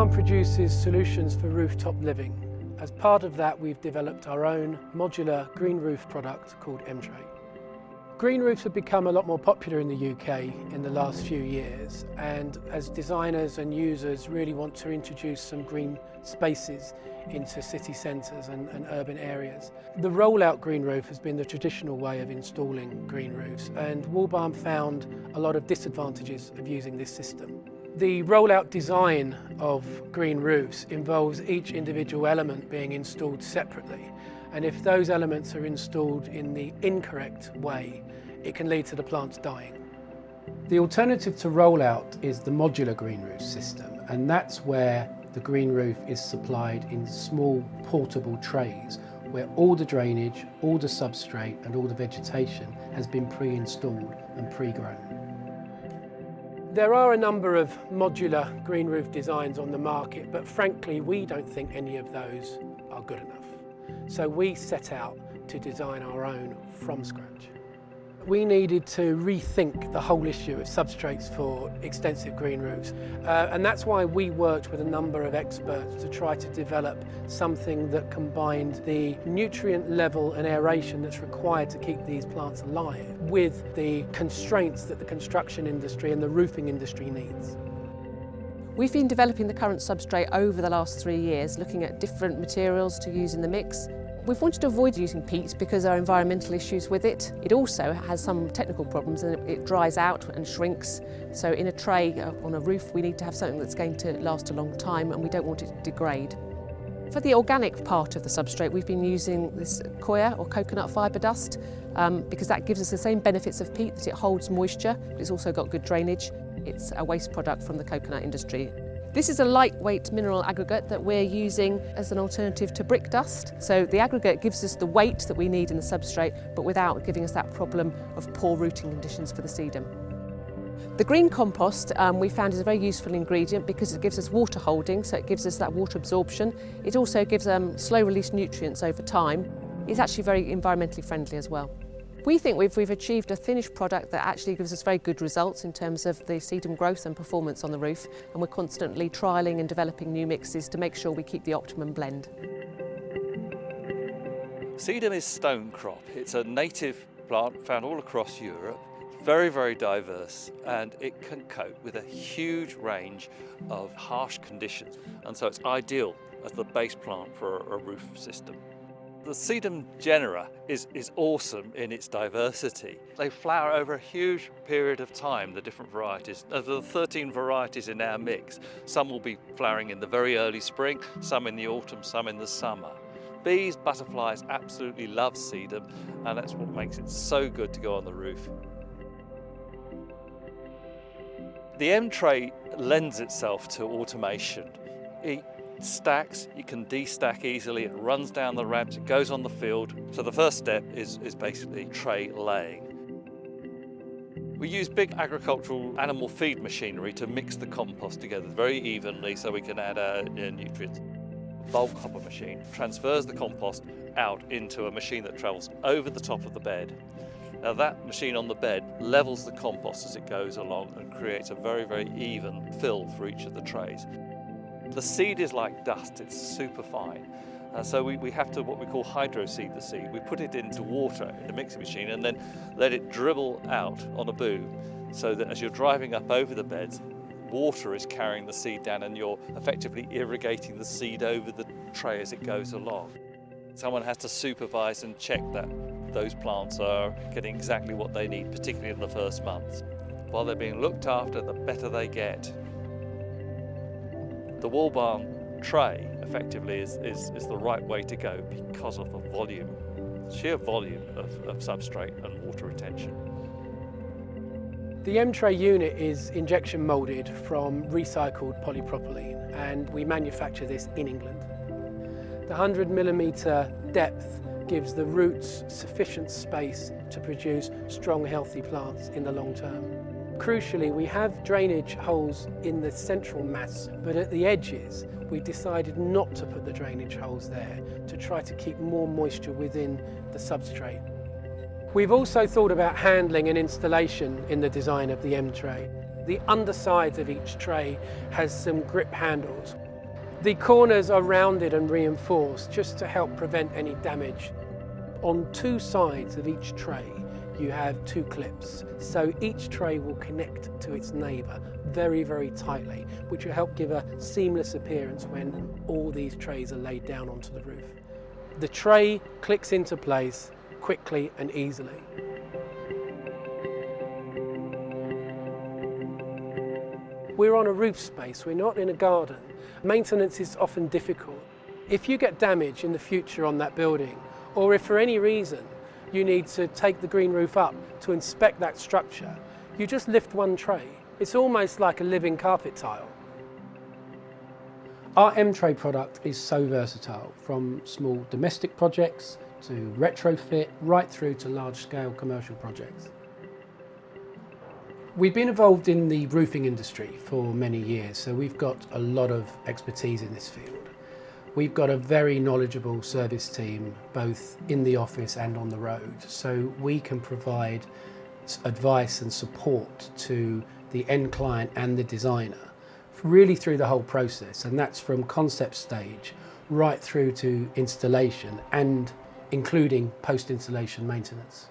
Wallbarn produces solutions for rooftop living. As part of that, we've developed our own modular green roof product called M-Tray. Green roofs have become a lot more popular in the UK in the last few years, and as designers and users really want to introduce some green spaces into city centres and urban areas. The rollout green roof has been the traditional way of installing green roofs, and Wallbarn found a lot of disadvantages of using this system. The rollout design of green roofs involves each individual element being installed separately, and if those elements are installed in the incorrect way, it can lead to the plants dying. The alternative to rollout is the modular green roof system, and that's where the green roof is supplied in small portable trays where all the drainage, all the substrate and all the vegetation has been pre-installed and pre-grown. There are a number of modular green roof designs on the market, but frankly we don't think any of those are good enough. So we set out to design our own from scratch. We needed to rethink the whole issue of substrates for extensive green roofs, and that's why we worked with a number of experts to try to develop something that combined the nutrient level and aeration that's required to keep these plants alive with the constraints that the construction industry and the roofing industry needs. We've been developing the current substrate over the last 3 years, looking at different materials to use in the mix. We've wanted to avoid using peat because there are environmental issues with it. It also has some technical problems and it dries out and shrinks. So in a tray on a roof, we need to have something that's going to last a long time and we don't want it to degrade. For the organic part of the substrate, we've been using this coir or coconut fibre dust because that gives us the same benefits of peat, that it holds moisture, but it's also got good drainage. It's a waste product from the coconut industry. This is a lightweight mineral aggregate that we're using as an alternative to brick dust. So the aggregate gives us the weight that we need in the substrate, but without giving us that problem of poor rooting conditions for the sedum. The green compost we found is a very useful ingredient because it gives us water holding, so it gives us that water absorption. It also gives slow release nutrients over time. It's actually very environmentally friendly as well. We think we've achieved a finished product that actually gives us very good results in terms of the sedum growth and performance on the roof, and we're constantly trialling and developing new mixes to make sure we keep the optimum blend. Sedum is stone crop. It's a native plant found all across Europe, very, very diverse, and it can cope with a huge range of harsh conditions, and so it's ideal as the base plant for a roof system. The Sedum genera is awesome in its diversity. They flower over a huge period of time, the different varieties. Of the 13 varieties in our mix, some will be flowering in the very early spring, some in the autumn, some in the summer. Bees, butterflies absolutely love Sedum, and that's what makes it so good to go on the roof. The M-Tray lends itself to automation. It stacks, you can destack easily, it runs down the ramps, it goes on the field. So the first step is basically tray laying. We use big agricultural animal feed machinery to mix the compost together very evenly so we can add our nutrients. Bulk hopper machine transfers the compost out into a machine that travels over the top of the bed. Now that machine on the bed levels the compost as it goes along and creates a very, very even fill for each of the trays. The seed is like dust, it's super fine. So we have to what we call hydro-seed the seed. We put it into water in the mixing machine and then let it dribble out on a boom so that as you're driving up over the beds, water is carrying the seed down and you're effectively irrigating the seed over the tray as it goes along. Someone has to supervise and check that those plants are getting exactly what they need, particularly in the first month. While they're being looked after, the better they get. The Wallbarn tray effectively is the right way to go because of the volume, sheer volume of substrate and water retention. The M-Tray unit is injection moulded from recycled polypropylene, and we manufacture this in England. The 100mm depth gives the roots sufficient space to produce strong, healthy plants in the long term. Crucially, we have drainage holes in the central mass, but at the edges, we decided not to put the drainage holes there to try to keep more moisture within the substrate. We've also thought about handling and installation in the design of the M-Tray. The undersides of each tray has some grip handles. The corners are rounded and reinforced just to help prevent any damage. On two sides of each tray, you have two clips, so each tray will connect to its neighbour very, very tightly, which will help give a seamless appearance when all these trays are laid down onto the roof. The tray clicks into place quickly and easily. We're on a roof space, we're not in a garden. Maintenance is often difficult. If you get damage in the future on that building, or if for any reason you need to take the green roof up to inspect that structure, you just lift one tray. It's almost like a living carpet tile. Our M-Tray product is so versatile, from small domestic projects to retrofit, right through to large-scale commercial projects. We've been involved in the roofing industry for many years, so we've got a lot of expertise in this field. We've got a very knowledgeable service team, both in the office and on the road, so we can provide advice and support to the end client and the designer, really through the whole process, and that's from concept stage right through to installation and including post-installation maintenance.